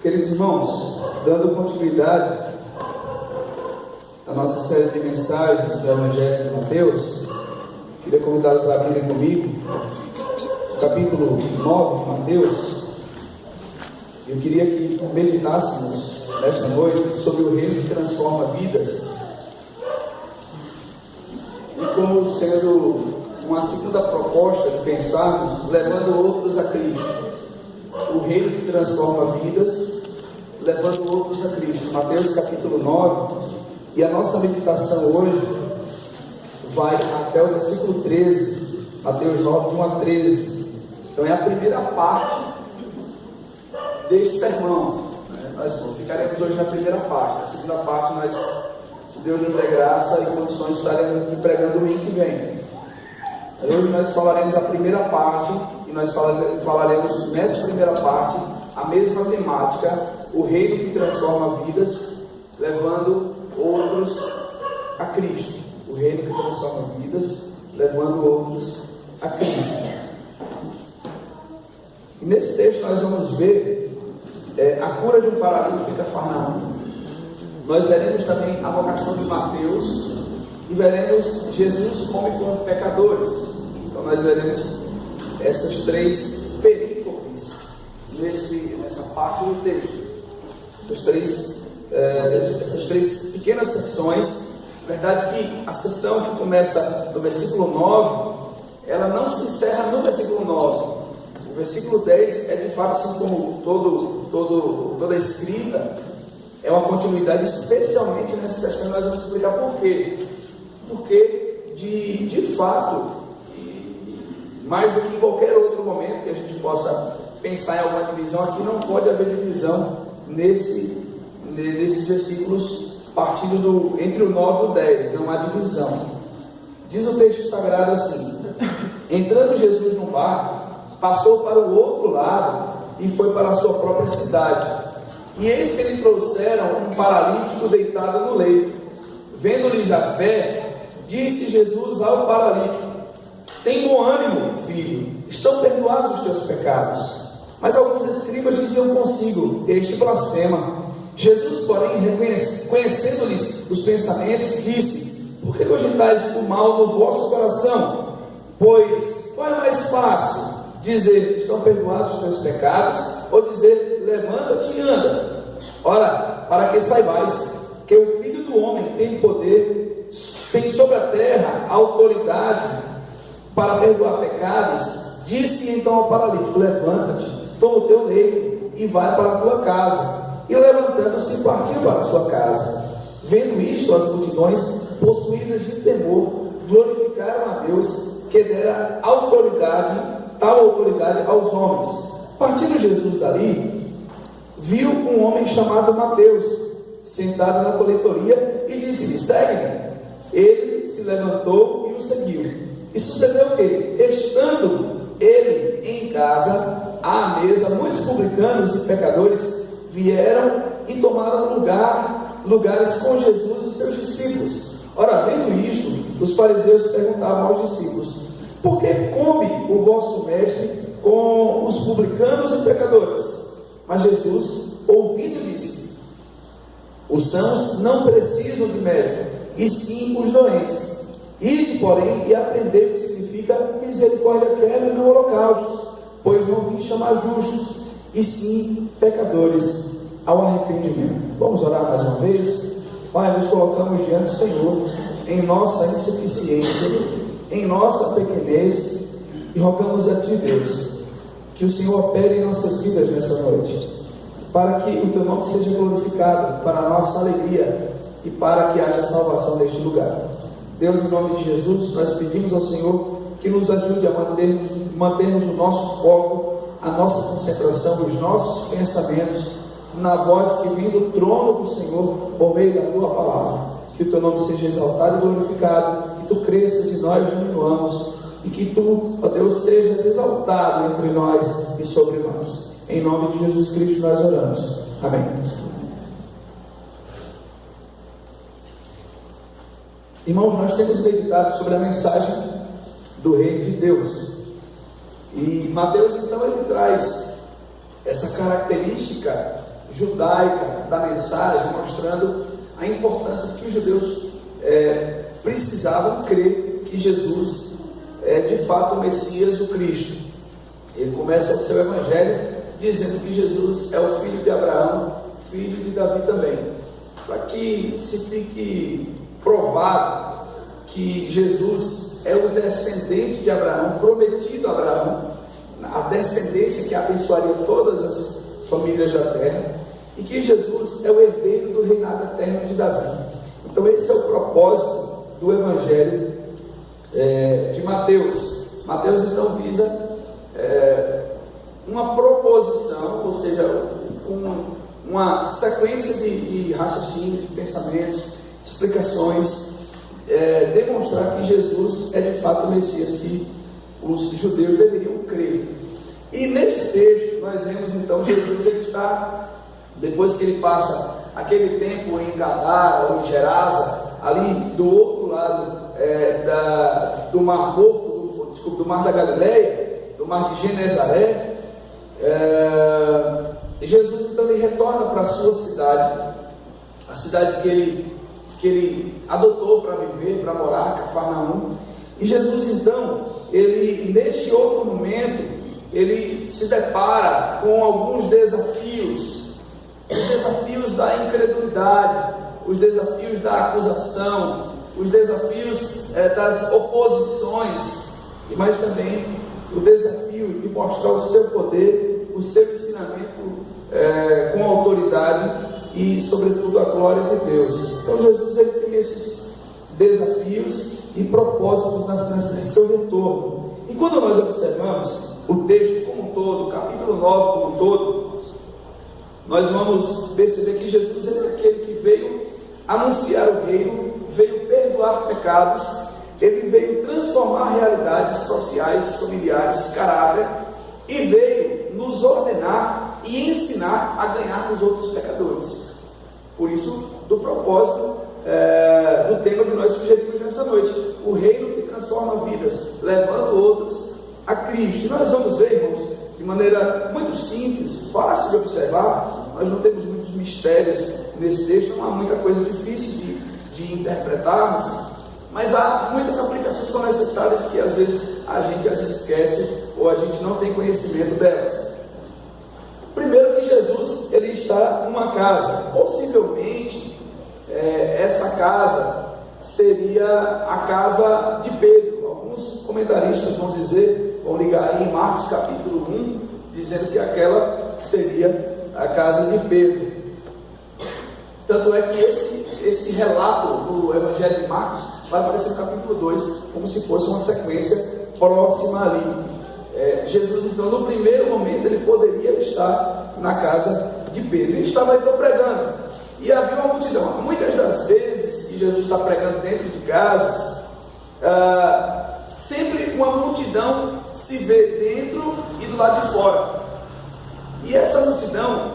Queridos irmãos, dando continuidade à nossa série de mensagens do Evangelho de Mateus, queria convidá-los a abrirem comigo o capítulo 9 de Mateus. Eu queria que meditássemos nesta noite sobre o reino que transforma vidas, e como sendo uma segunda proposta de pensarmos, levando outros a Cristo. O reino que transforma vidas, levando outros a Cristo. Mateus capítulo 9, e a nossa meditação hoje vai até o versículo 13, Mateus 9, 1 a 13. Então é a primeira parte deste sermão. Nós ficaremos hoje na primeira parte. A segunda parte nós, se Deus nos der graça e condições, estaremos aqui pregando o domingo que vem. Hoje nós falaremos a primeira parte, e nós falaremos nessa primeira parte a mesma temática, o reino que transforma vidas, levando outros a Cristo. O reino que transforma vidas, levando outros a Cristo. E nesse texto nós vamos ver a cura de um paralítico em Cafarnaum. Nós veremos também a vocação de Mateus e veremos Jesus come com pecadores. Então nós veremos essas três perícopes nessa parte do texto. Essas três pequenas seções. Na verdade que a seção que começa no versículo 9, ela não se encerra no versículo 9. O versículo 10 é de fato, assim como toda a escrita, é uma continuidade, especialmente nessa seção. Nós vamos explicar por quê. Porque de fato, mais do que em qualquer outro momento que a gente possa pensar em alguma divisão, aqui não pode haver divisão nesses versículos partindo entre o 9 e o 10, não há divisão. Diz o texto sagrado assim: entrando Jesus no barco, passou para o outro lado e foi para a sua própria cidade. E eis que lhe trouxeram um paralítico deitado no leito. Vendo-lhes a fé, disse Jesus ao paralítico: tem bom ânimo, filho, estão perdoados os teus pecados. Mas alguns escribas diziam consigo: este blasfema. Jesus, porém, conhecendo-lhes os pensamentos, disse: por que cogitais o mal no vosso coração? Pois qual é mais fácil, dizer estão perdoados os teus pecados, ou dizer levanta-te e anda? Ora, para que saibais que o Filho do Homem tem poder, tem sobre a terra autoridade para perdoar pecados, disse então ao paralítico: levanta-te, toma o teu leito e vai para a tua casa. E levantando-se, partiu para a sua casa. Vendo isto, as multidões, possuídas de temor, glorificaram a Deus, que dera tal autoridade aos homens. Partindo Jesus dali, viu um homem chamado Mateus, sentado na coletoria, e disse-lhe: segue-me. Ele se levantou e o seguiu. E sucedeu o quê? Estando ele em casa, à mesa, muitos publicanos e pecadores vieram e tomaram lugares com Jesus e seus discípulos. Ora, vendo isto, os fariseus perguntavam aos discípulos: por que come o vosso mestre com os publicanos e pecadores? Mas Jesus, ouvindo, disse: os sãos não precisam de médico, e sim os doentes. Ide, porém, e aprendei o que significa misericórdia quero e não holocaustos, pois não vim chamar justos, e sim pecadores ao arrependimento. Vamos orar mais uma vez? Pai, nos colocamos diante do Senhor em nossa insuficiência, em nossa pequenez, e rogamos a Ti, Deus, que o Senhor opere em nossas vidas nessa noite, para que o Teu nome seja glorificado, para a nossa alegria e para que haja salvação neste lugar. Deus, em nome de Jesus, nós pedimos ao Senhor que nos ajude a mantermos o nosso foco, a nossa concentração, os nossos pensamentos na voz que vem do trono do Senhor por meio da Tua palavra. Que o Teu nome seja exaltado e glorificado, que Tu cresças e nós diminuamos, e que Tu, ó Deus, sejas exaltado entre nós e sobre nós. Em nome de Jesus Cristo nós oramos. Amém. Irmãos, nós temos meditado sobre a mensagem do reino de Deus. E Mateus, então, ele traz essa característica judaica da mensagem, mostrando a importância que os judeus precisavam crer que Jesus é de fato o Messias, o Cristo. Ele começa o seu evangelho dizendo que Jesus é o filho de Abraão, filho de Davi também, para que se fique provado que Jesus é o descendente de Abraão, prometido a Abraão, a descendência que abençoaria todas as famílias da terra, e que Jesus é o herdeiro do reinado eterno de Davi. Então esse é o propósito do evangelho de Mateus. Mateus então visa uma proposição, ou seja, uma sequência de raciocínio, de pensamentos, explicações, demonstrar que Jesus é de fato o Messias que os judeus deveriam crer. E nesse texto nós vemos então Jesus, ele está, depois que ele passa aquele tempo em Gadara ou em Gerasa, ali do outro lado do Mar Morto, do Mar da Galileia, do Mar de Genezaré, Jesus então ele retorna para a sua cidade, a cidade que ele adotou para viver, para morar, Cafarnaum. E Jesus então, ele neste outro momento, ele se depara com alguns desafios, os desafios da incredulidade, os desafios da acusação, os desafios das oposições, mas também o desafio de mostrar o seu poder, o seu ensinamento com autoridade e, sobretudo, a glória de Deus. Então Jesus ele tem esses desafios e propósitos nesse seu retorno. E quando nós observamos o texto como um todo, o capítulo 9 como um todo, nós vamos perceber que Jesus é aquele que veio anunciar o reino, veio perdoar pecados, ele veio transformar realidades sociais, familiares, caráter, e veio nos ordenar e ensinar a ganhar os outros pecadores. Por isso, do propósito do tema que nós sugerimos nessa noite, o reino que transforma vidas, levando outros a Cristo. E nós vamos ver, irmãos, de maneira muito simples, fácil de observar. Nós não temos muitos mistérios nesse texto, não há muita coisa difícil de interpretarmos, mas há muitas aplicações que são necessárias que às vezes a gente as esquece ou a gente não tem conhecimento delas. Primeiro, que Jesus ele está numa casa, possivelmente essa casa seria a casa de Pedro. Alguns comentaristas vão ligar aí em Marcos capítulo 1, dizendo que aquela seria a casa de Pedro. Tanto é que esse relato do Evangelho de Marcos vai aparecer no capítulo 2, como se fosse uma sequência próxima ali. Jesus, então, no primeiro momento, ele poderia estar na casa de Pedro. Ele estava então pregando, e havia uma multidão. Muitas das vezes que Jesus está pregando dentro de casas, sempre uma multidão se vê dentro e do lado de fora. E essa multidão,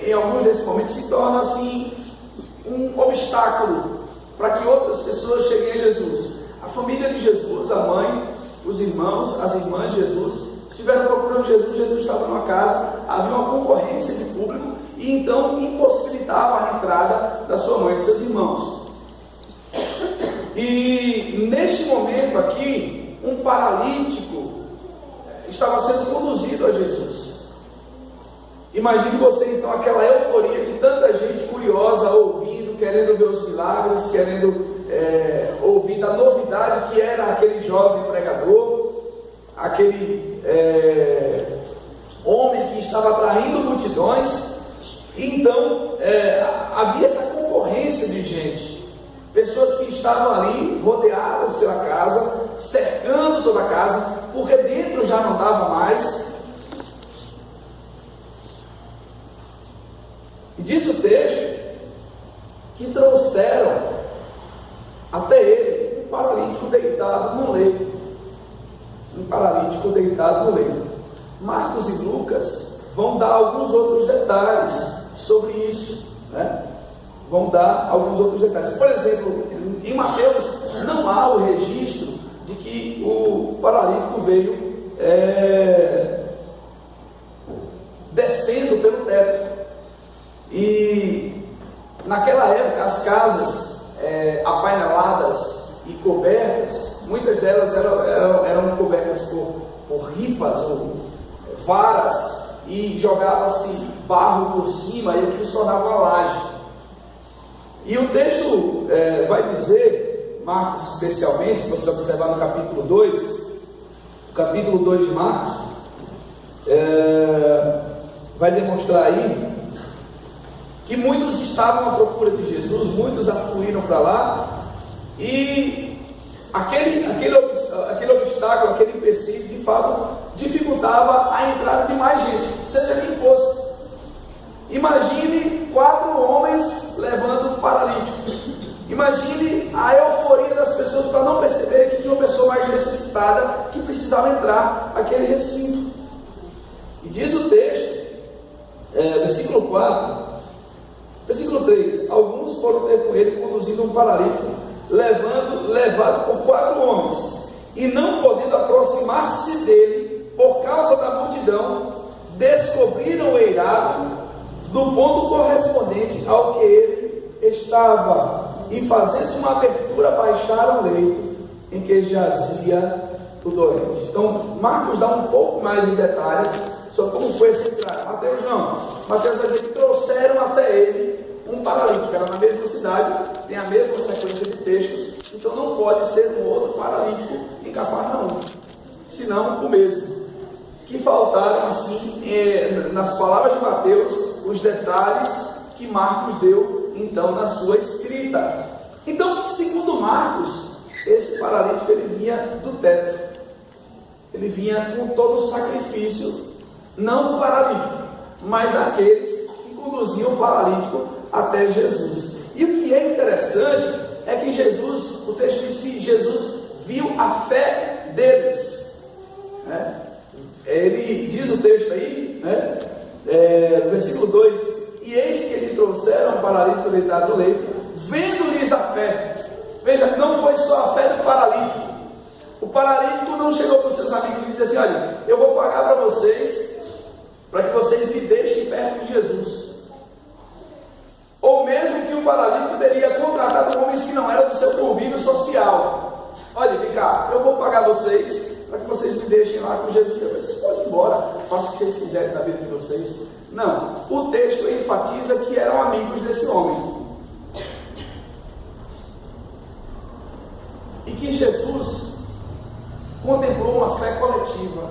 em alguns desses momentos, se torna assim um obstáculo para que outras pessoas cheguem a Jesus. A família de Jesus, a mãe, os irmãos, as irmãs de Jesus estiveram procurando Jesus. Jesus estava numa casa, havia uma concorrência de público, e então impossibilitava a entrada da sua mãe e de seus irmãos. E neste momento aqui, um paralítico estava sendo conduzido a Jesus. Imagine você então aquela euforia de tanta gente curiosa, ouvindo, querendo ver os milagres, querendo ouvir da novidade que era aquele jovem pregador, aquele homem que estava atraindo multidões. E então havia essa concorrência de gente, pessoas que estavam ali rodeadas pela casa, cercando toda a casa, porque dentro já não dava mais. E diz o texto que trouxeram até ele um paralítico deitado no leito. Um paralítico deitado no leito. Marcos e Lucas vão dar alguns outros detalhes sobre isso, né? Vão dar alguns outros detalhes. Por exemplo, em Mateus não há o registro de que o paralítico veio descendo pelo teto. as casas apaineladas e cobertas, muitas delas eram cobertas por ripas ou varas, e jogava-se barro por cima, e aquilo se tornava uma laje. E o texto vai dizer, Marcos especialmente, se você observar no capítulo 2, o capítulo 2 de Marcos, vai demonstrar aí que muitos estavam à procura de Jesus, muitos afluíram para lá, e aquele obstáculo, aquele empecilho, de fato, dificultava a entrada de mais gente, seja quem fosse. Imagine 4 homens levando um paralítico. Imagine a euforia das pessoas para não perceber que tinha uma pessoa mais necessitada que precisava entrar naquele recinto. E diz o texto, versículo 4, versículo 3: alguns foram ter com ele conduzindo um paralítico, levado por 4 homens, e não podendo aproximar-se dele por causa da multidão, descobriram o eirado do ponto correspondente ao que ele estava, e fazendo uma abertura, baixaram o leito em que jazia o doente. Então Marcos dá um pouco mais de detalhes sobre como foi essa entrada. Mateus não. Mateus vai dizer que trouxeram até ele um paralítico. Era na mesma cidade, tem a mesma sequência de textos, então não pode ser um outro paralítico em Cafarnaum, senão o mesmo. Que faltaram assim, nas palavras de Mateus, os detalhes que Marcos deu então na sua escrita. Então, segundo Marcos, esse paralítico ele vinha do teto, ele vinha com todo o sacrifício, não do paralítico, mas daqueles que conduziam o paralítico até Jesus. E o que é interessante é que Jesus, o texto diz que Jesus viu a fé deles, né? Ele diz o texto aí, né? Versículo 2: e eis que lhe trouxeram o paralítico deitado no leito, vendo-lhes a fé. Veja, não foi só a fé do paralítico. O paralítico não chegou para os seus amigos e disse assim: olha, eu vou pagar para vocês, para que vocês me deixem perto de Jesus. Ou mesmo que o paralítico teria contratado homens que não eram do seu convívio social. Olha, vem cá, eu vou pagar vocês para que vocês me deixem lá com Jesus, depois vocês podem ir embora, façam o que vocês quiserem da vida de vocês. Não, o texto enfatiza que eram amigos desse homem, e que Jesus contemplou uma fé coletiva,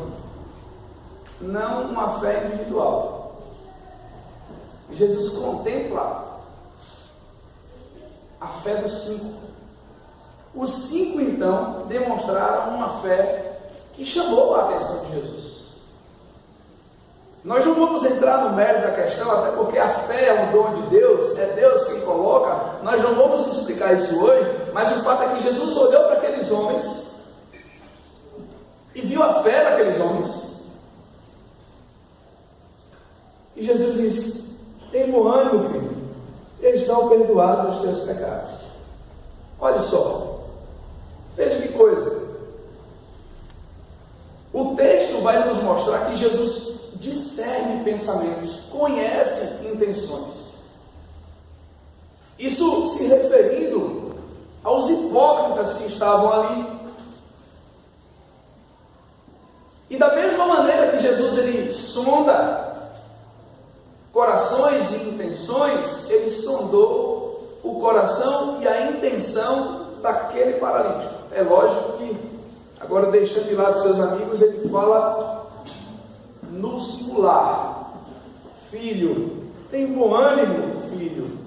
não uma fé individual. Jesus contempla a fé dos 5. Os 5 então demonstraram uma fé que chamou a atenção de Jesus. Nós não vamos entrar no mérito da questão, até porque a fé é um dom de Deus, é Deus quem coloca. Nós não vamos explicar isso hoje, mas o fato é que Jesus olhou para aqueles homens e viu a fé daqueles homens, e Jesus disse: tem bom ânimo, filho, estão perdoados os teus pecados. Olha só, veja que coisa. O texto vai nos mostrar que Jesus discerne pensamentos, conhece intenções. Isso se referindo aos hipócritas que estavam ali. E da mesma maneira que Jesus ele sonda corações e intenções, ele sondou o coração e a intenção daquele paralítico. É lógico que, agora deixando de lado seus amigos, ele fala no singular: filho, tem bom ânimo, filho,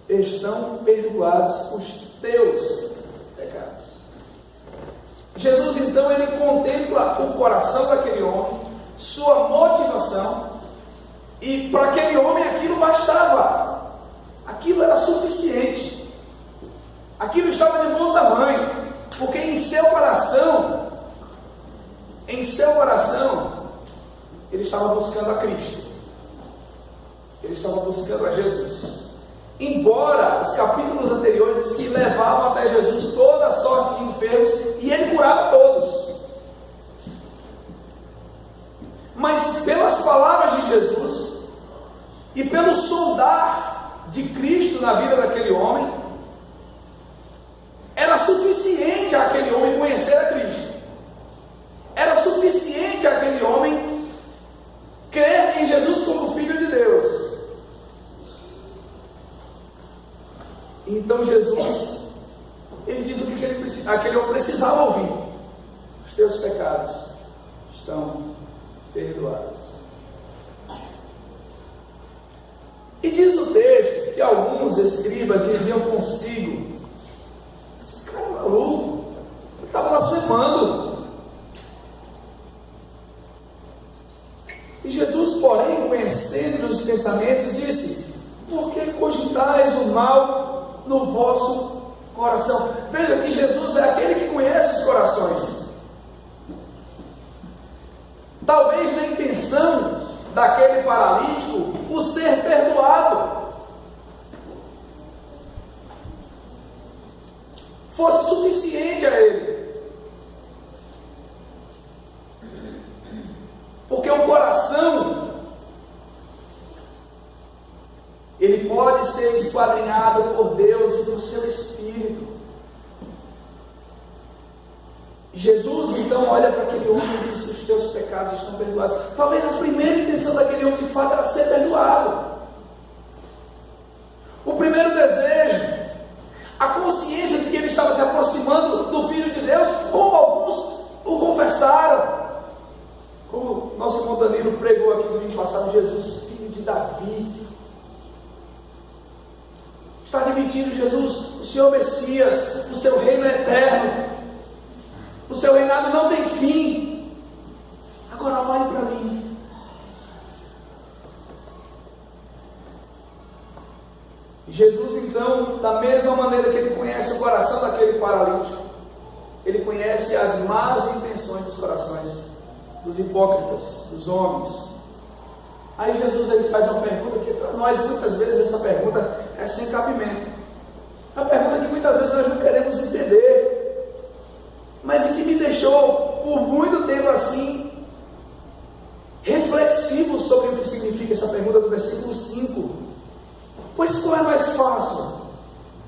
estão perdoados os teus pecados. Jesus então ele contempla o coração daquele homem, sua motivação, e para aquele homem aquilo bastava, aquilo era suficiente, aquilo estava de bom tamanho, porque em seu coração ele estava buscando a Cristo, ele estava buscando a Jesus. Embora os capítulos anteriores diz que levavam até Jesus toda a sorte de enfermos e ele curava todos, mas pelas palavras de Jesus e pelo sondar de Cristo na vida daquele homem, era suficiente àquele homem conhecer a Cristo. Era suficiente àquele homem crer em Jesus como Filho de Deus. Então Jesus, ele diz o que aquele homem precisava ouvir: os teus pecados estão perdoados. E diz o texto que alguns escribas diziam consigo: esse cara é maluco, ele estava blasfemando. E Jesus, porém, conhecendo os pensamentos, disse: por que cogitais o mal no vosso coração? Veja que Jesus é aquele que conhece os corações. Talvez na intenção daquele paralítico o ser perdoado fosse suficiente a ele, porque o coração ele pode ser esquadrinhado por Deus e pelo seu Espírito. Jesus então olha para aquele homem e diz: os teus pecados estão perdoados. Talvez a primeira intenção daquele homem de fato era ser perdoado. O primeiro desejo, a consciência de que ele estava se aproximando do Filho de Deus, como alguns o confessaram. Como nosso irmão Danilo pregou aqui no domingo passado: Jesus, filho de Davi. Está admitindo: Jesus, o Senhor Messias, o seu reino é eterno, o seu reinado não tem fim. Agora olhe para mim. Jesus então, da mesma maneira que ele conhece o coração daquele paralítico, ele conhece as más intenções dos corações dos hipócritas, dos homens. Aí Jesus ele faz uma pergunta que para nós muitas vezes essa pergunta é sem cabimento. É uma pergunta que muitas vezes nós não queremos entender, mas que me deixou por muito tempo assim reflexivo sobre o que significa essa pergunta do versículo 5. Pois qual é mais fácil?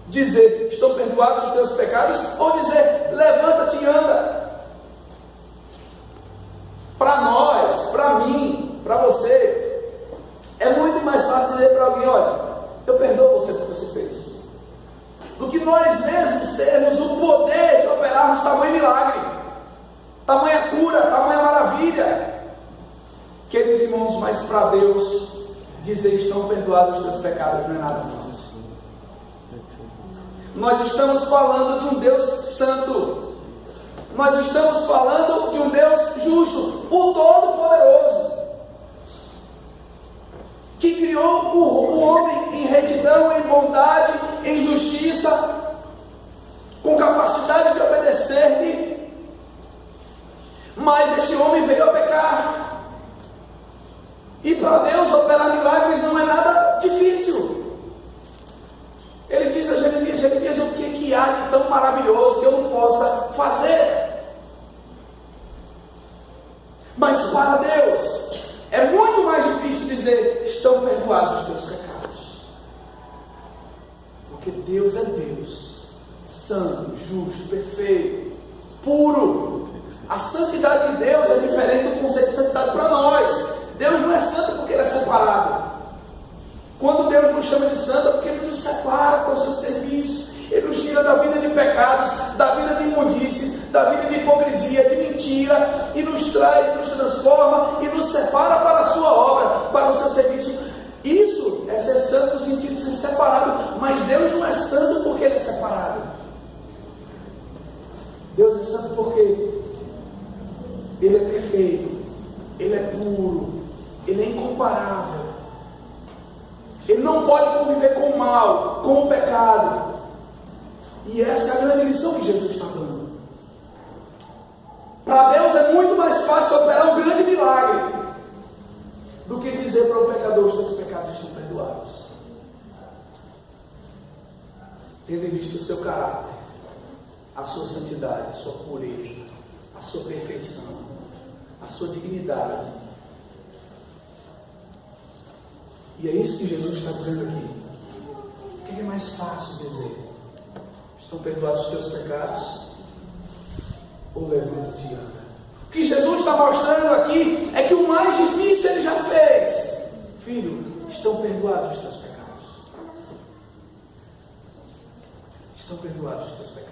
Dizer: estão perdoados os teus pecados, ou dizer: levanta-te e anda? Para nós, para mim, para você, é muito mais fácil dizer para alguém: olha, eu perdoo você pelo que você fez, do que nós mesmos termos o poder de operarmos tamanho milagre, tamanha cura, tamanha maravilha. Queridos irmãos, mas para Deus dizer: estão perdoados os teus pecados, não é nada fácil. Nós estamos falando de um Deus santo, nós estamos falando de um Deus justo, o Todo-Poderoso, que criou o homem em retidão, em bondade, em justiça, com capacidade de obedecer-lhe. Mas este homem veio a pecar. E para Deus operar milagres não é nada difícil. Ele diz a Jeremias: o que há de tão maravilhoso que eu não possa fazer? Mas para Deus é muito mais difícil dizer: estão perdoados os teus pecados. Porque Deus é Deus, santo, justo, perfeito, puro. A santidade de Deus é diferente do conceito de santidade para nós. Deus não é santo porque ele é separado. Quando Deus nos chama de santo é porque ele nos separa para o seu serviço. Ele nos tira da vida de pecados, da vida de imundície, da vida de hipocrisia, de mentira, e nos traz, nos transforma e nos separa para a sua obra, para o seu serviço. Isso é ser santo no sentido de ser separado. Mas Deus não é santo porque ele é separado. Deus é santo porque ele é perfeito, ele é puro, ele é incomparável. Ele não pode conviver com o mal, com o pecado. E essa é a grande lição que Jesus está dando. Para Deus é muito mais fácil operar um grande milagre do que dizer para o pecador: os teus pecados estão perdoados. Tendo em vista o seu caráter, a sua santidade, a sua pureza, a sua perfeição, a sua dignidade. E é isso que Jesus está dizendo aqui. que é mais fácil dizer? Estão perdoados os teus pecados? Ou levanta-te e anda? O que Jesus está mostrando aqui é que o mais difícil ele já fez. Filho, estão perdoados os teus pecados. Estão perdoados os teus pecados.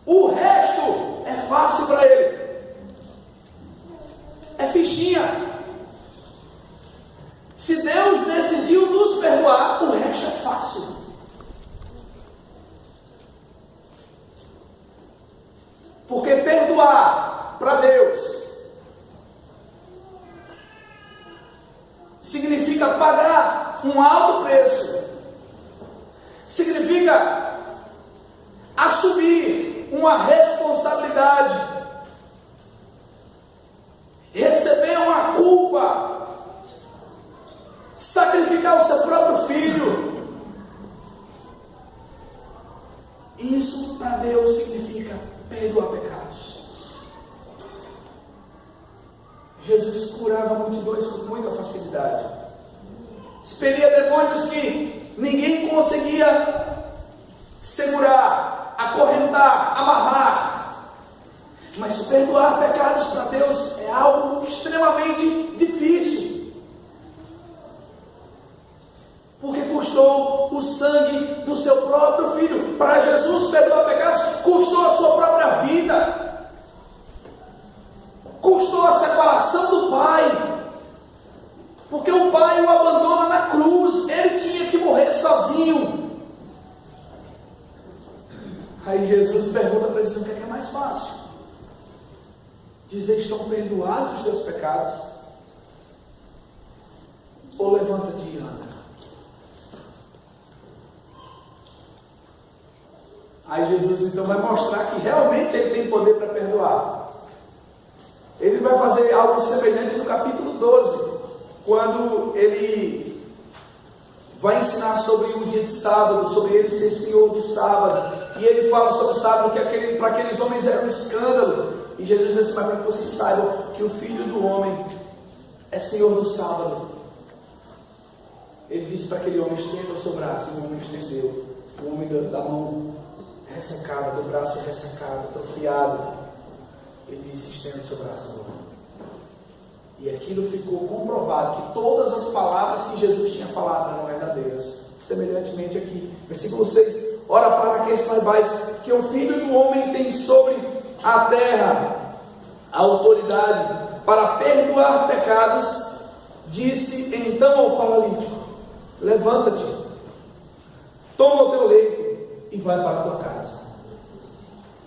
O resto é fácil para ele. É fichinha. Se Deus decidiu nos perdoar, o resto é fácil. Porque perdoar para Deus significa pagar um alto preço, significa assumir uma responsabilidade, receber uma culpa, sacrificar o seu próprio filho. Isso para Deus significa perdoar pecados. Jesus curava multidões com muita facilidade, expelia demônios que ninguém conseguia segurar, acorrentar, amarrar. Mas perdoar pecados para Deus é algo extremamente difícil, porque custou o sangue do seu próprio filho. Para Jesus perdoar pecados custou a sua própria vida, custou a separação do Pai, porque o Pai o abandona na cruz, ele tinha que morrer sozinho. Aí Jesus pergunta para eles: o que é mais fácil? Dizer: estão perdoados os teus pecados? Ou levanta-te e anda? Aí Jesus então vai mostrar que realmente ele tem poder para perdoar. Ele vai fazer algo semelhante no capítulo 12, quando ele vai ensinar sobre o dia de sábado, sobre ele ser senhor do sábado. E ele fala sobre o sábado, que para aqueles homens era um escândalo. E Jesus diz assim: mas para que vocês saibam que o Filho do Homem é senhor do sábado. Ele disse para aquele homem: estenda o seu braço. E o homem estendeu. O homem da mão ressecada, do braço ressecado, atrofiado. Ele disse: estenda o seu braço agora. E aquilo ficou comprovado que todas as palavras que Jesus tinha falado eram verdadeiras. Semelhantemente aqui, versículo 6: ora, para que saibais que o Filho do Homem tem sobre a terra a autoridade para perdoar pecados, disse então ao paralítico: levanta-te, toma o teu leito e vai para a tua casa.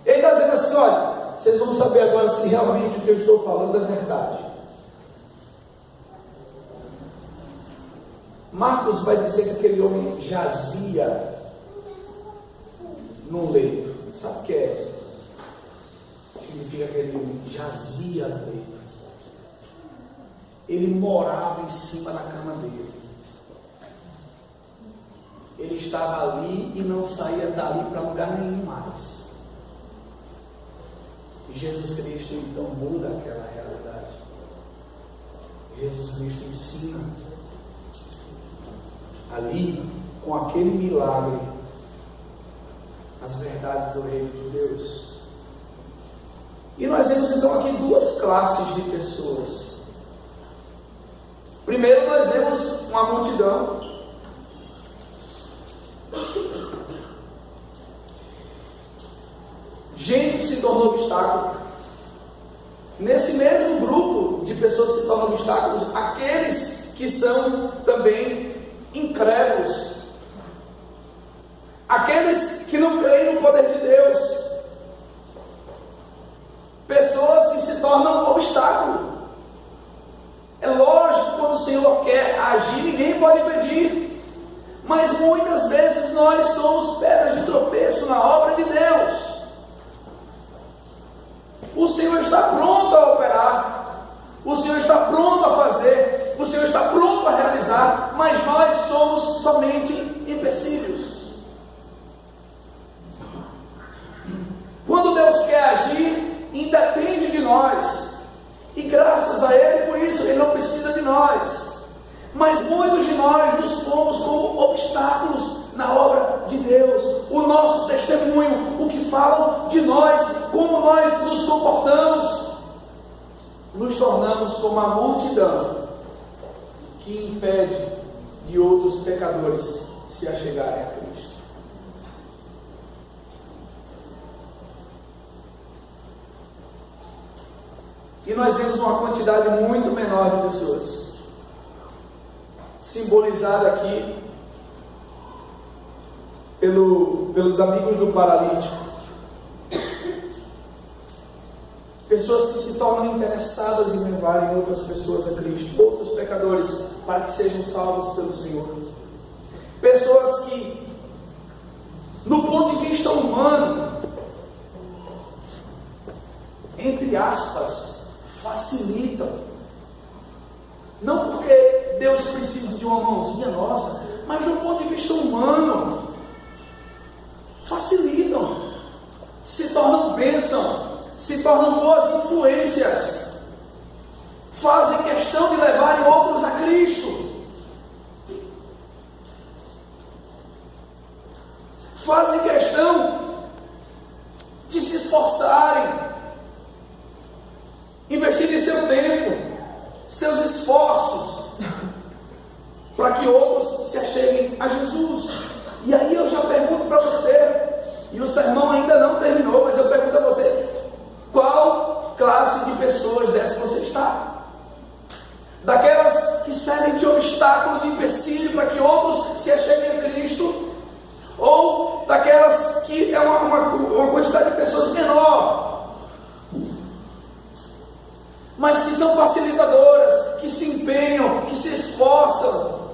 Ele está dizendo assim: olha, vocês vão saber agora se realmente o que eu estou falando é verdade. Marcos vai dizer que aquele homem jazia num leito. Sabe o que é? Significa que aquele homem jazia no leito. Ele morava em cima da cama dele. Ele estava ali e não saía dali para lugar nenhum mais. E Jesus Cristo então muda aquela realidade. Jesus Cristo ensina ali, com aquele milagre, as verdades do reino de Deus. E nós vemos então aqui duas classes de pessoas. Primeiro, nós vemos uma multidão gente que se tornou obstáculo. Nesse mesmo grupo de pessoas que se tornam obstáculos, aqueles que são também incrédulos, aqueles que não creem no poder de Deus, pessoas que se tornam obstáculo. É lógico, quando o Senhor quer agir, ninguém pode impedir, mas muitas vezes nós somos pedras de tropeço na obra de Deus. O Senhor está pronto a operar, o Senhor está pronto a fazer, o Senhor está pronto a realizar, mas nós somos somente empecilhos. Quando Deus quer agir, independe de nós, e graças a Ele, por isso, Ele não precisa de nós. Mas Mas muitos de nós nos pomos como obstáculos na obra de Deus. O nosso testemunho, o que falam de nós, como nós nos comportamos, nos tornamos como a multidão que impede de outros pecadores se achegarem a Cristo. E nós vemos uma quantidade muito menor de pessoas, simbolizada aqui pelos amigos do paralítico. Pessoas que se tornam interessadas em levarem outras pessoas a Cristo, outros pecadores, para que sejam salvos pelo Senhor. Pessoas que, no ponto de vista humano, entre aspas, facilitam. Não porque Deus precise de uma mãozinha nossa, mas do ponto de vista humano, facilitam, se tornam bênção, se tornam boas influências, fazem questão de levarem outros a Cristo, fazem questão de se esforçarem, investirem seu tempo, seus esforços, para que outros se acheguem a Jesus. E aí eu já pergunto para você, e o sermão ainda não terminou, mas eu pergunto a você: qual classe de pessoas dessa você está? Daquelas que servem de obstáculo, de empecilho para que outros se acheguem a Cristo? Ou daquelas que é uma quantidade de pessoas menor, mas que são facilitadoras, que se empenham, que se esforçam?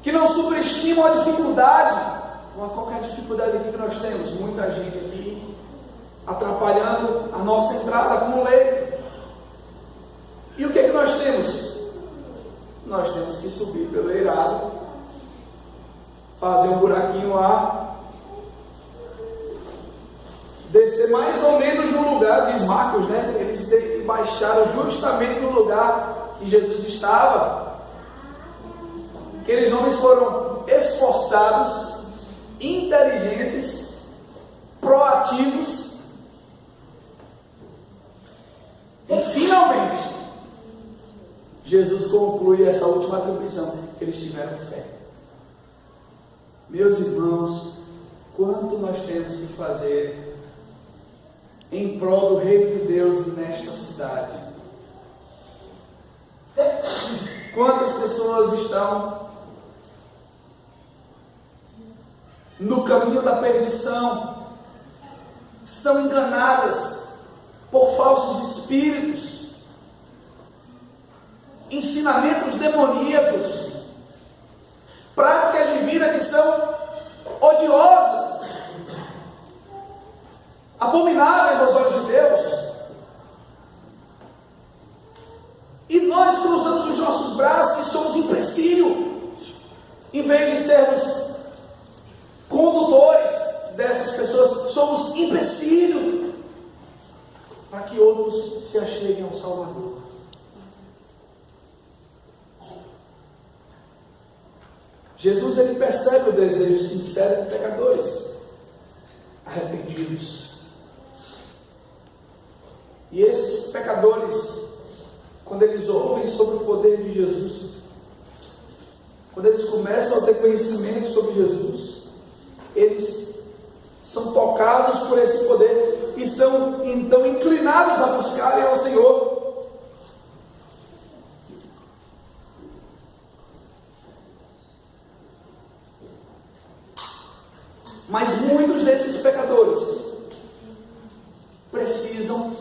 Que não subestimam a dificuldade, ou a qualquer dificuldade aqui que nós temos. Muita gente aqui atrapalhando a nossa entrada como leigo. E o que é que nós temos? Nós temos que subir pelo eirado, fazer um buraquinho lá, descer mais ou menos no lugar, diz Marcos, né? Eles baixaram justamente no lugar que Jesus estava. Aqueles homens foram esforçados, inteligentes, proativos, e finalmente Jesus conclui essa última atribuição, que eles tiveram fé. Meus irmãos, quanto nós temos que fazer em prol do reino de Deus nesta cidade? Quantas pessoas estão no caminho da perdição, são enganadas por falsos espíritos, ensinamentos demoníacos, práticas de vida que são odiosas, abomináveis aos olhos de Deus, e nós cruzamos os nossos braços e somos empecilho, em vez de sermos condutores dessas pessoas, somos empecilho para que outros se acheguem ao Salvador. Jesus, ele percebe o desejo sincero de pecadores arrependidos. E esses pecadores, quando eles ouvem sobre o poder de Jesus, quando eles começam a ter conhecimento sobre Jesus, eles são tocados por esse poder e são então inclinados a buscarem ao Senhor. Mas muitos desses pecadores precisam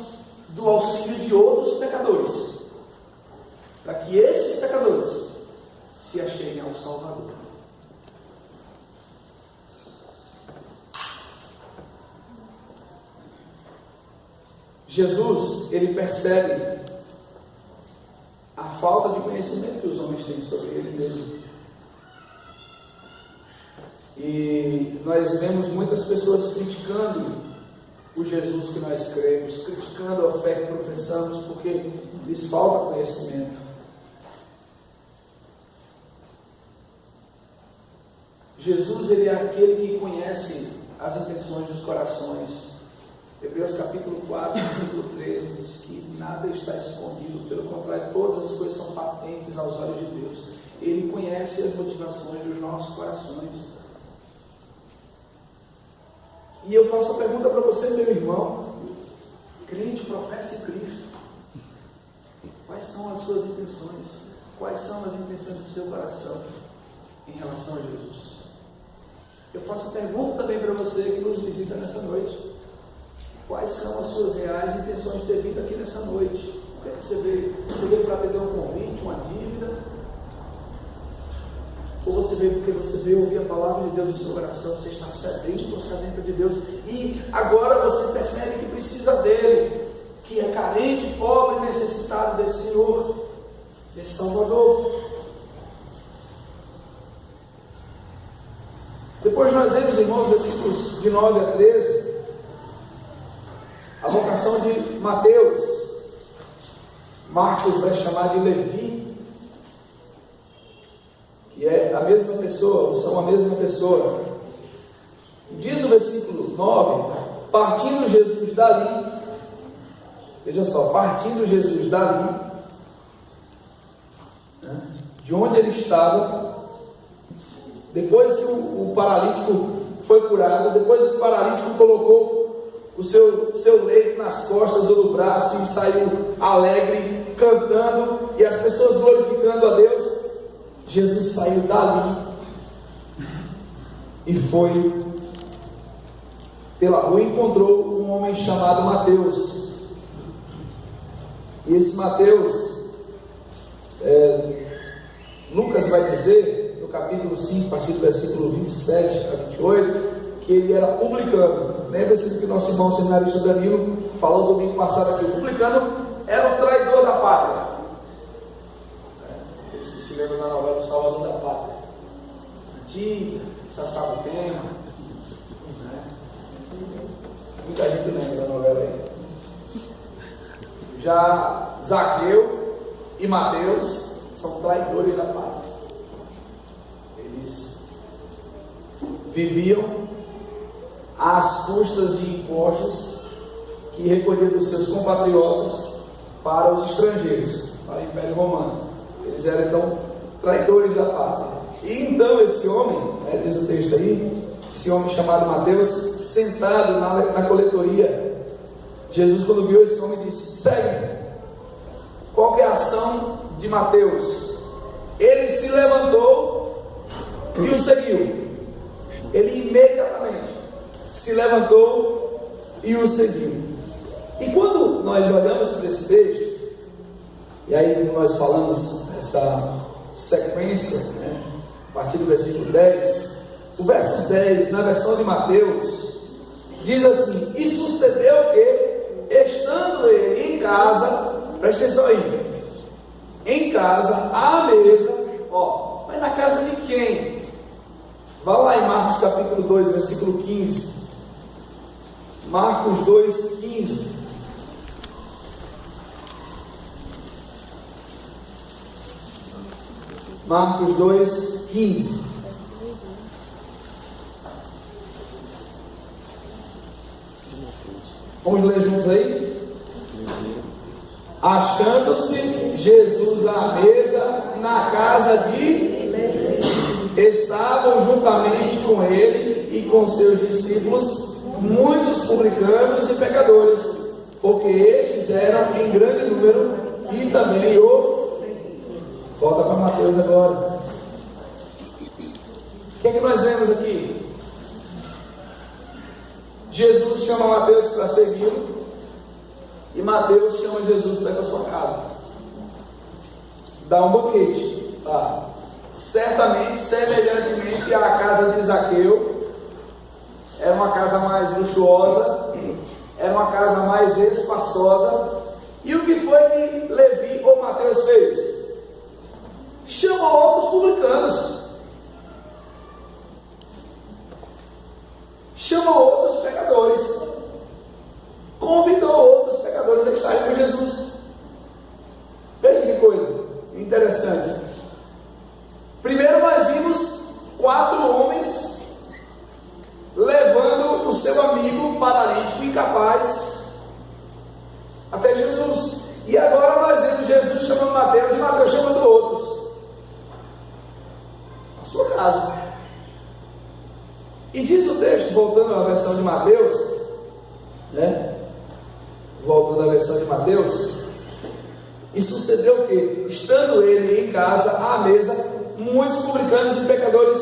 do auxílio de outros pecadores, para que esses pecadores se acheguem ao Salvador. Jesus, ele percebe a falta de conhecimento que os homens têm sobre ele mesmo. E nós vemos muitas pessoas criticando o Jesus que nós cremos, criticando a fé que professamos, porque lhes falta conhecimento. Jesus, ele é aquele que conhece as intenções dos corações. Hebreus capítulo 4, versículo 13 diz que nada está escondido, pelo contrário, todas as coisas são patentes aos olhos de Deus. Ele conhece as motivações dos nossos corações. E eu faço a pergunta para você, meu irmão, crente, professa em Cristo, quais são as suas intenções? Quais são as intenções do seu coração em relação a Jesus? Eu faço a pergunta também para você que nos visita nessa noite. Quais são as suas reais intenções de ter vindo aqui nessa noite? O que é que você veio? Você veio para atender um convite, uma dívida? Ou você veio porque você veio ouvir a palavra de Deus no seu coração? Você está sedento ou sedenta de Deus? E agora você percebe que precisa dele, que é carente, pobre, necessitado desse Senhor, desse Salvador. Depois nós vemos, irmãos, versículos de 9 a 13, a vocação de Mateus. Marcos vai chamar de Levi, que é a mesma pessoa, ou são a mesma pessoa. Diz o versículo 9, partindo Jesus dali, veja só, partindo Jesus dali, de onde ele estava, depois que o paralítico foi curado, depois que o paralítico colocou o seu leito nas costas ou no braço e saiu alegre, cantando, e as pessoas glorificando a Deus, Jesus saiu dali e foi pela rua e encontrou um homem chamado Mateus. E esse Mateus, Lucas vai dizer, no capítulo 5, a partir do versículo 27 a 28, que ele era publicano. Lembra-se do que nosso irmão seminarista Danilo falou domingo passado aqui. O publicano era o traidor da pátria. Eles que se lembram da novela O Salvador da Pátria. Antiga, Sassá do Tema. Muita gente lembra da novela aí. Já Zaqueu e Mateus são traidores da pátria. Eles viviam às custas de impostos que recolhiam dos seus compatriotas para os estrangeiros, para o Império Romano. Eles eram então traidores da pátria. E então esse homem, diz o texto aí, esse homem chamado Mateus, sentado na coletoria, Jesus, quando viu esse homem, disse: segue. Qual que é a ação de Mateus? Ele se levantou e o seguiu. Ele imediatamente se levantou e o seguiu. E quando nós olhamos para esse texto, e aí nós falamos essa sequência, a partir do versículo 10, o verso 10, na versão de Mateus, diz assim: e sucedeu que, estando ele em casa, presta atenção aí, em casa, à mesa, mas na casa de quem? Vá lá em Marcos capítulo 2, versículo 15. Marcos 2, 15. Marcos 2, 15. Vamos ler juntos aí? Achando-se Jesus à mesa na casa de... Estavam juntamente com ele e com seus discípulos muitos publicanos e pecadores, porque estes eram em grande número, e também volta para Mateus agora. O que é que nós vemos aqui? Jesus chama Mateus para segui-lo, e Mateus chama Jesus para ir para sua casa, dá um banquete, tá? Certamente, semelhantemente à casa de Zaqueu, era uma casa mais luxuosa, era uma casa mais espaçosa. E o que foi que Levi ou Mateus fez? Chamou outros publicanos, chamou outros pecadores, voltando à versão de Mateus, né? Voltando à versão de Mateus, e sucedeu que, estando ele em casa, à mesa, muitos publicanos e pecadores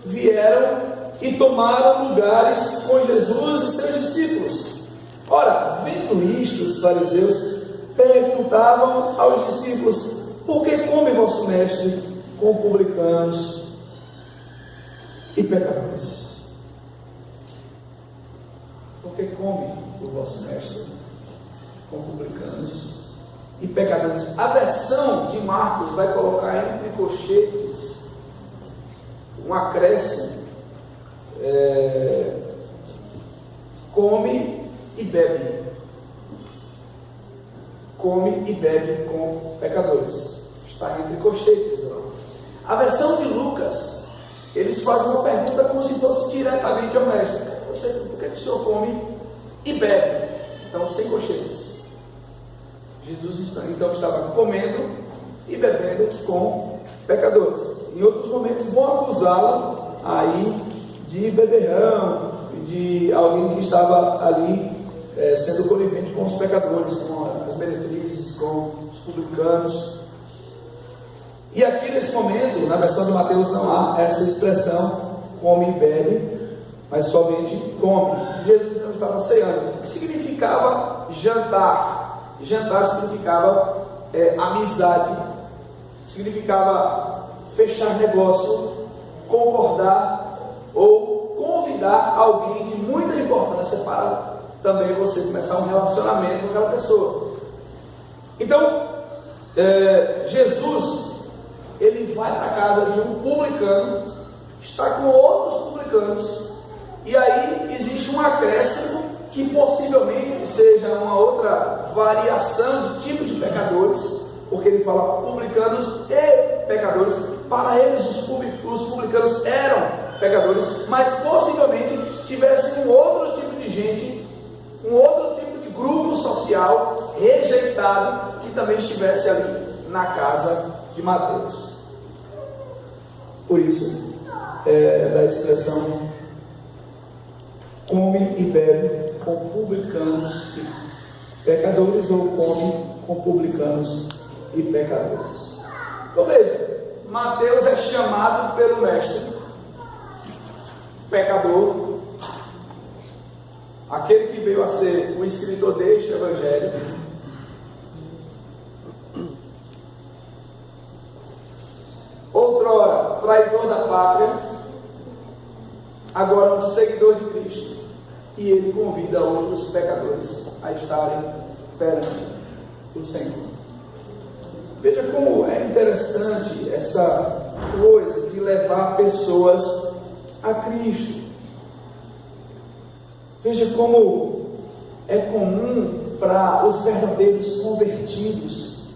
vieram e tomaram lugares com Jesus e seus discípulos. Ora, vendo isto, os fariseus perguntavam aos discípulos: por que come vosso mestre com publicanos e pecadores? Por que come o vosso mestre com publicanos e pecadores? A versão de Marcos vai colocar entre colchetes um acréscimo: come e bebe. Come e bebe com pecadores. Está entre colchetes. A versão de Lucas, eles fazem uma pergunta como se fosse diretamente ao mestre: por que o senhor come e bebe? Então, sem colchetes. Jesus então estava comendo e bebendo com pecadores. Em outros momentos vão acusá-lo aí de beberrão, de alguém que estava ali sendo conivente com os pecadores, com as meretrizes, com os publicanos. E aqui nesse momento, na versão de Mateus, não há essa expressão come e bebe, mas somente come. Jesus então estava ceando. O que significava jantar? Jantar significava amizade, significava fechar negócio, concordar ou convidar alguém de muita importância para também você começar um relacionamento com aquela pessoa. Então, Jesus, ele vai para a casa de um publicano, está com outros publicanos, e aí existe um acréscimo que possivelmente seja uma outra variação de tipo de pecadores, porque ele fala publicanos e pecadores. Para eles os publicanos eram pecadores, mas possivelmente tivesse um outro tipo de gente, um outro tipo de grupo social rejeitado que também estivesse ali na casa de Mateus. Por isso da expressão come e bebe com publicanos e pecadores, ou come com publicanos e pecadores. Então veja, Mateus é chamado pelo mestre pecador, aquele que veio a ser o escritor deste evangelho, outrora traidor da pátria, agora um seguidor de Cristo, e ele convida outros pecadores a estarem perante o Senhor. Veja como é interessante essa coisa de levar pessoas a Cristo. Veja como é comum para os verdadeiros convertidos,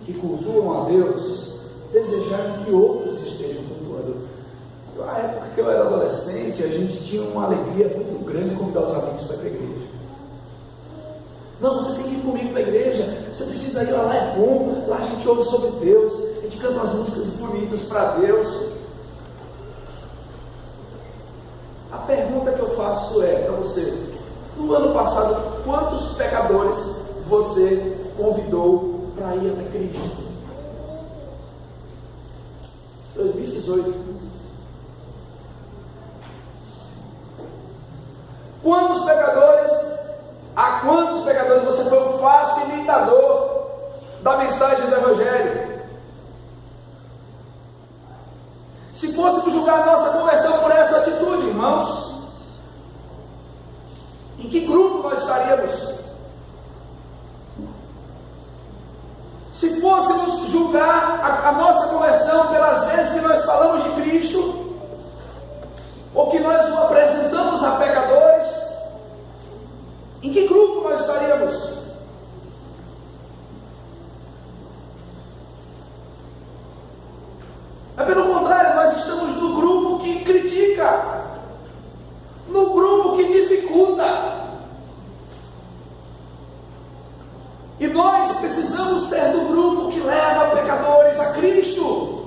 que cultuam a Deus, desejarem que outros estejam cultuando. Na época que eu era adolescente, a gente tinha uma alegria muito grande convidar os amigos para ir para a igreja. Não, você tem que ir comigo para a igreja, você precisa ir, lá é bom, lá a gente ouve sobre Deus, a gente canta umas músicas bonitas para Deus. A pergunta que eu faço para você: no ano passado, quantos pecadores você convidou para ir até Cristo? 2018. A quantos pecadores você foi o facilitador da mensagem do Evangelho? Se fôssemos julgar a nossa conversão por essa atitude, irmãos, em que grupo nós estaríamos? Se fôssemos julgar a nossa conversão pelas vezes que nós falamos de Cristo, ou que nós o apresentamos a pecadores, em que grupo nós estaríamos? É pelo contrário, nós estamos no grupo que critica, no grupo que dificulta. E nós precisamos ser do grupo que leva pecadores a Cristo.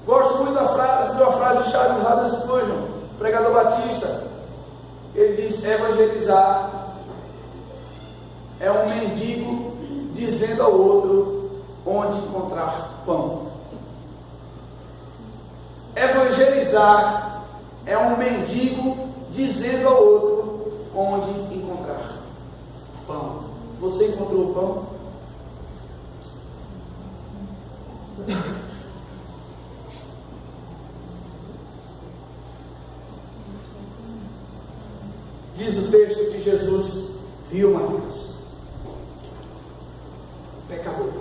Gosto muito da frase é um mendigo dizendo ao outro onde encontrar pão. Evangelizar é um mendigo dizendo ao outro onde encontrar pão. Você encontrou pão? Diz o texto que Jesus viu Mateus, pecador.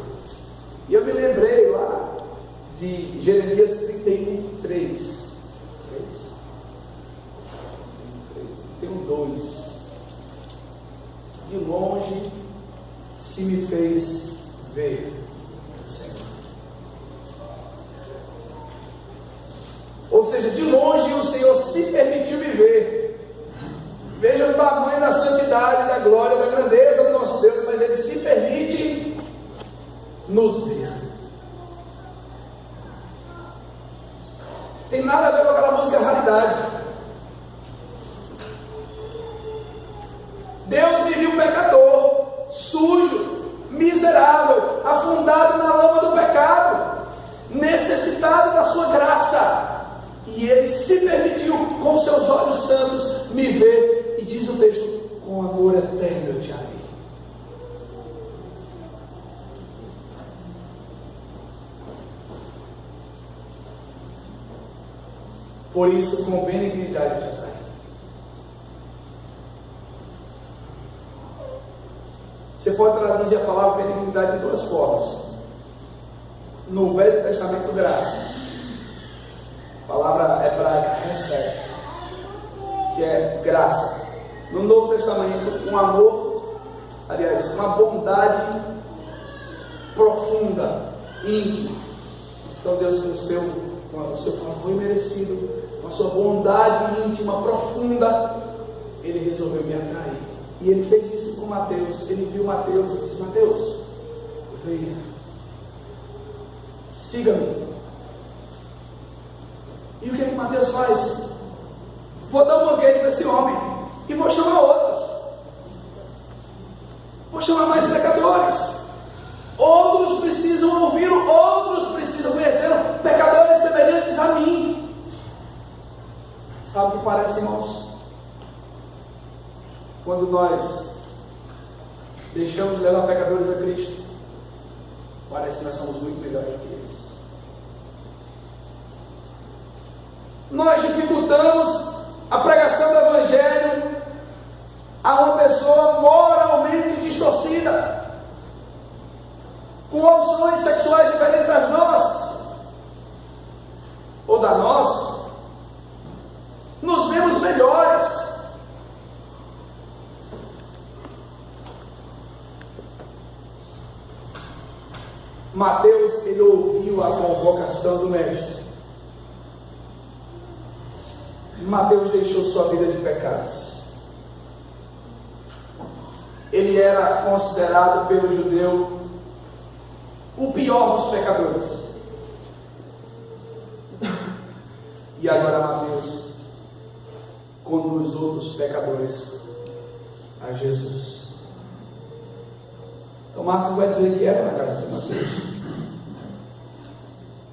E eu me lembrei lá de Jeremias 31:3. 2. De longe se me fez ver o Senhor. Ou seja, de longe o Senhor se permitiu me ver. Veja o tamanho da santidade, da glória, da grandeza do nosso Deus, mas Ele se permite nos ver. Tem nada a ver com aquela música Raridade. Deus me viu pecador, sujo, miserável, afundado na lama do pecado, necessitado da sua graça, e Ele se permitiu com seus olhos santos me ver, e diz o texto, com amor eterno eu te amei. Por isso com benignidade eu te atrai. Você pode traduzir a palavra benignidade de duas formas. No Velho Testamento, graça. A palavra hebraica, recebe, que é graça. No Novo Testamento, um amor, aliás, uma bondade profunda, íntima. Então Deus, com o seu favor merecido, com a sua bondade íntima, profunda, Ele resolveu me atrair. E Ele fez isso com Mateus. Ele viu Mateus e disse: Mateus, venha, siga-me. E o que é que Mateus faz? Vou dar um banquete para esse homem e vou chamar outros, vou chamar mais pecadores. Outros precisam ouvi-lo, outros precisam conhecê-lo, pecadores semelhantes a mim. Sabe o que parece, irmãos? Quando nós deixamos de levar pecadores a Cristo, parece que nós somos muito melhores do que eles. Nós dificultamos a pregação do Evangelho a uma pessoa moralmente distorcida, com opções sexuais diferentes das nossas, ou da nossa. Nos vemos melhores. Mateus, ele ouviu a convocação do Mestre. Mateus deixou sua vida de pecados. Ele era considerado pelo judeu o pior dos pecadores. E agora Mateus conduz outros pecadores a Jesus. Então Marcos vai dizer que era na casa de Mateus.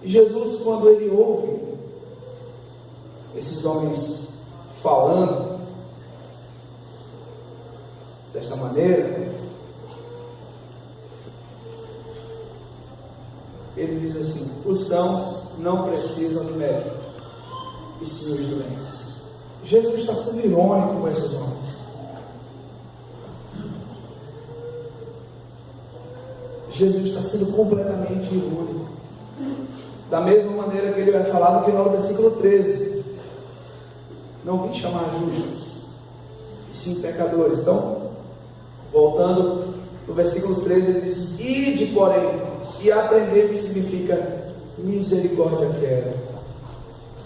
E Jesus, quando ele ouve esses homens falando desta maneira, ele diz assim: os sãos não precisam de médico, e sim os doentes. Jesus está sendo irônico com esses homens. Jesus está sendo completamente irônico. Da mesma maneira que ele vai falar no final do versículo 13: não vim chamar justos, e sim pecadores. Então, voltando no versículo 13, ele diz: ide, porém, e aprender, que significa misericórdia quero,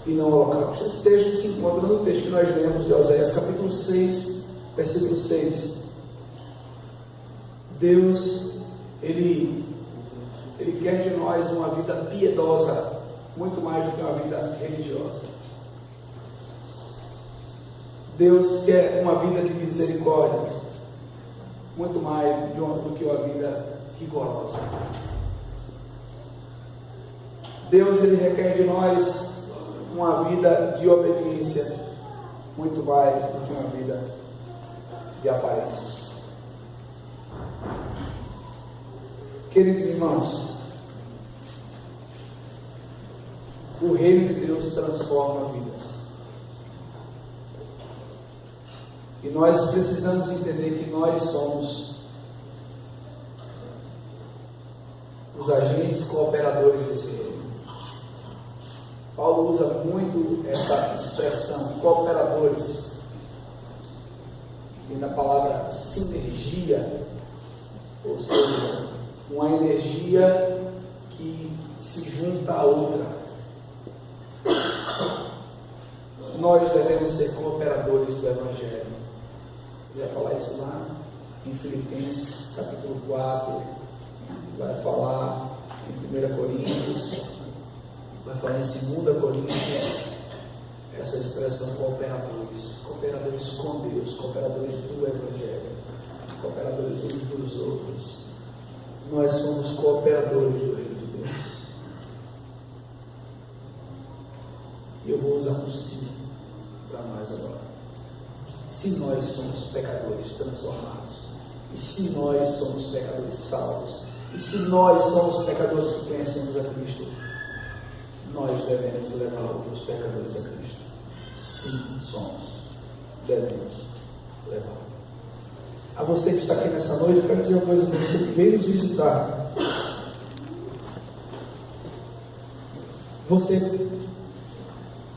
e não holocausto. Esse texto se encontra no texto que nós lemos de Oséias, capítulo 6, versículo 6. Deus, Ele quer de nós uma vida piedosa, muito mais do que uma vida religiosa. Deus quer uma vida de misericórdia, muito mais do que uma vida rigorosa. Deus, Ele requer de nós uma vida de obediência, muito mais do que uma vida de aparência. Queridos irmãos, o reino de Deus transforma vidas. E nós precisamos entender que nós somos os agentes cooperadores desse reino. Paulo usa muito essa expressão, cooperadores. E na palavra sinergia, ou seja, uma energia que se junta à outra. Nós devemos ser cooperadores do Evangelho. Eu ia falar isso lá em Filipenses capítulo 4, vai falar em 1 Coríntios, vai falar em 2 Coríntios, essa expressão cooperadores com Deus, cooperadores do Evangelho, cooperadores uns dos outros. Nós somos cooperadores do reino de Deus. E eu vou usar um sim para nós agora. Se nós somos pecadores transformados, e se nós somos pecadores salvos, e se nós somos pecadores que conhecemos a Cristo, nós devemos levar outros pecadores a Cristo. Sim, somos. Devemos levar. A você que está aqui nessa noite, eu quero dizer uma coisa para você que veio nos visitar. Você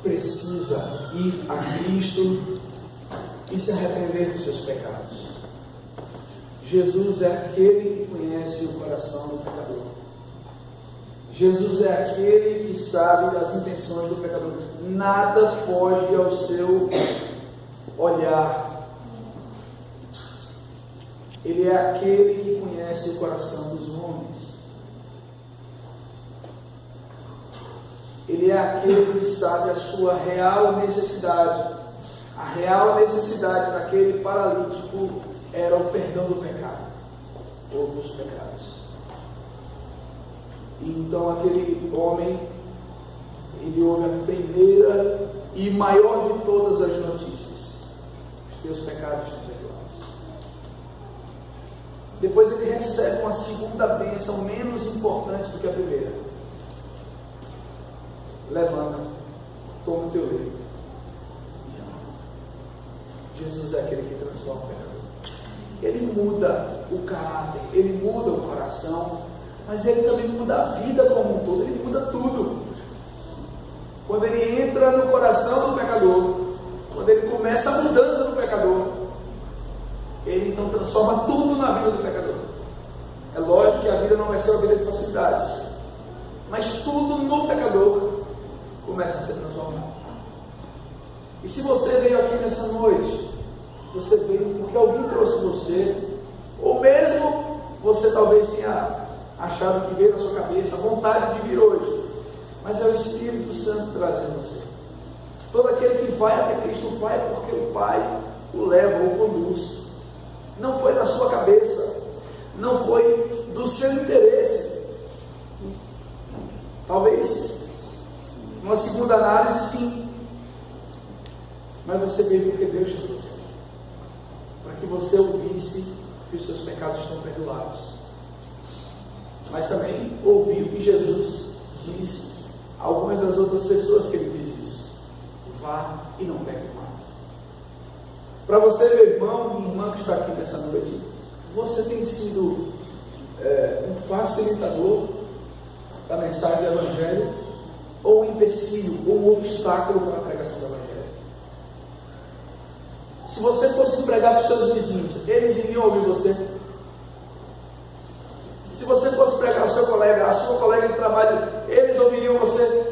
precisa ir a Cristo e se arrepender dos seus pecados. Jesus é aquele que conhece o coração do pecador. Jesus é aquele que sabe das intenções do pecador. Nada foge ao seu olhar. Ele é aquele que conhece o coração dos homens. Ele é aquele que sabe a sua real necessidade. A real necessidade daquele paralítico era o perdão do pecado, ou dos pecados. E então aquele homem, ele ouve a primeira e maior de todas as notícias: os teus pecados estão perdoados. Depois ele recebe uma segunda bênção menos importante do que a primeira: levanta, toma o teu leito. Jesus é aquele que transforma o pecador. Ele muda o caráter, ele muda o coração, mas ele também muda a vida como um todo, ele muda tudo. Quando ele entra no coração do pecador, quando ele começa a mudança do pecador, ele então transforma tudo na vida do pecador. É lógico que a vida não vai ser uma vida de facilidades, mas tudo no pecador começa a ser transformado. E se você veio aqui nessa noite, você veio porque alguém trouxe você, ou mesmo você talvez tenha achado que veio na sua cabeça a vontade de vir hoje, mas é o Espírito Santo trazendo você. Todo aquele que vai até Cristo vai porque o Pai o leva, o conduz. Não foi da sua cabeça, não foi do seu interesse. Talvez numa segunda análise sim, mas você veio porque Deus te trouxe, para que você ouvisse que os seus pecados estão perdoados, mas também ouviu que Jesus diz a algumas das outras pessoas que ele diz isso: vá e não peque mais. Para você, meu irmão, minha irmã que está aqui nessa noite, você tem sido um facilitador da mensagem do Evangelho, ou um empecilho, ou um obstáculo para a pregação do Evangelho? Se você fosse pregar para os seus vizinhos, eles iriam ouvir você? Se você fosse pregar ao seu colega, a sua colega de trabalho, eles ouviriam você?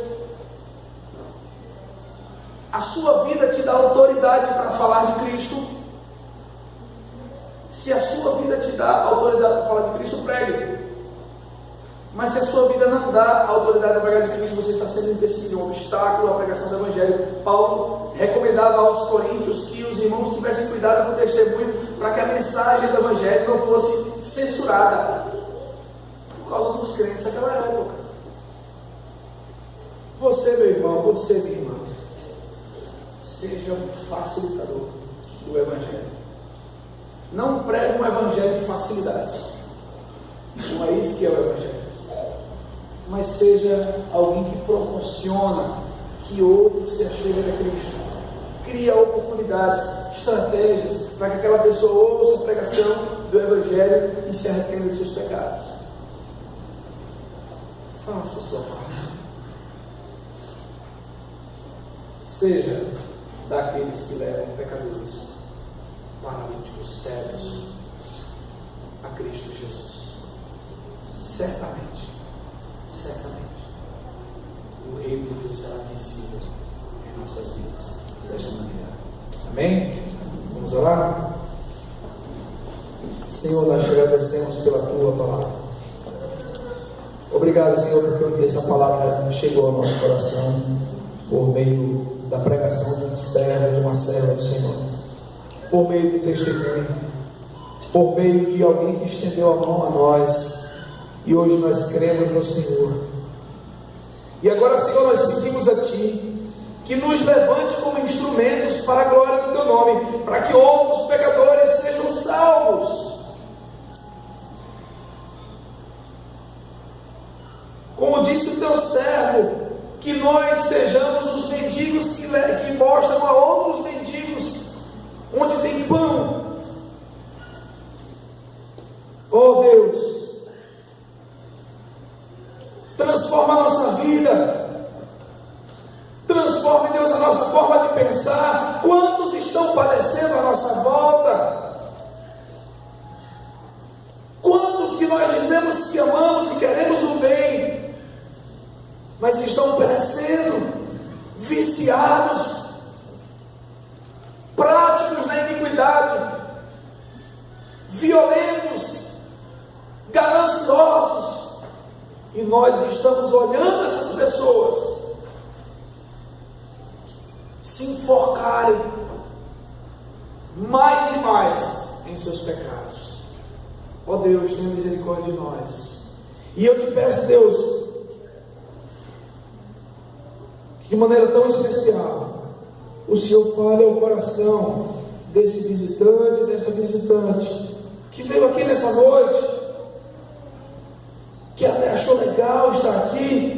A sua vida te dá autoridade para falar de Cristo. Se a sua vida te dá autoridade para falar de Cristo, pregue. Mas se a sua vida não dá a autoridade do Evangelho de Cristo, você está sendo um empecilho, um obstáculo à pregação do Evangelho. Paulo recomendava aos coríntios que os irmãos tivessem cuidado com o testemunho, para que a mensagem do Evangelho não fosse censurada por causa dos crentes daquela época. Você, meu irmão, você, minha irmã, seja um facilitador do Evangelho. Não pregue um Evangelho de facilidades. Não é isso que é o Evangelho. Mas seja alguém que proporciona que outro se achegue a Cristo. Cria oportunidades, estratégias para que aquela pessoa ouça a pregação do Evangelho e se arrependa de seus pecados. Faça a sua parte. Seja daqueles que levam pecadores, paralíticos, cegos a Cristo Jesus. Certamente, o reino de Deus será visível em nossas vidas desta maneira. Amém? Vamos orar? Senhor, nós te agradecemos pela tua palavra. Obrigado, Senhor, porque essa palavra chegou ao nosso coração por meio da pregação de um servo, de uma serva do Senhor, por meio do testemunho, por meio de alguém que estendeu a mão a nós, e hoje nós cremos no Senhor. E agora, Senhor, nós pedimos a Ti que nos levante como instrumentos para a glória do Teu nome, para que outros pecadores sejam salvos. Como disse o Teu servo, que nós sejamos os mendigos que mostram a outros mendigos onde tem pão. Oh Deus, transforma a nossa vida, transforme, Deus, a nossa forma de pensar. Quantos estão padecendo à nossa volta? Quantos que nós dizemos que amamos e queremos o bem, mas estão perecendo, viciados, práticos na iniquidade, violentos, gananciosos, e nós estamos olhando essas pessoas se enforcarem mais e mais em seus pecados. Ó Deus, tenha misericórdia de nós. E eu te peço, Deus, de maneira tão especial, o Senhor fale ao coração desse visitante, desta visitante, que veio aqui nessa noite, que até achou legal estar aqui,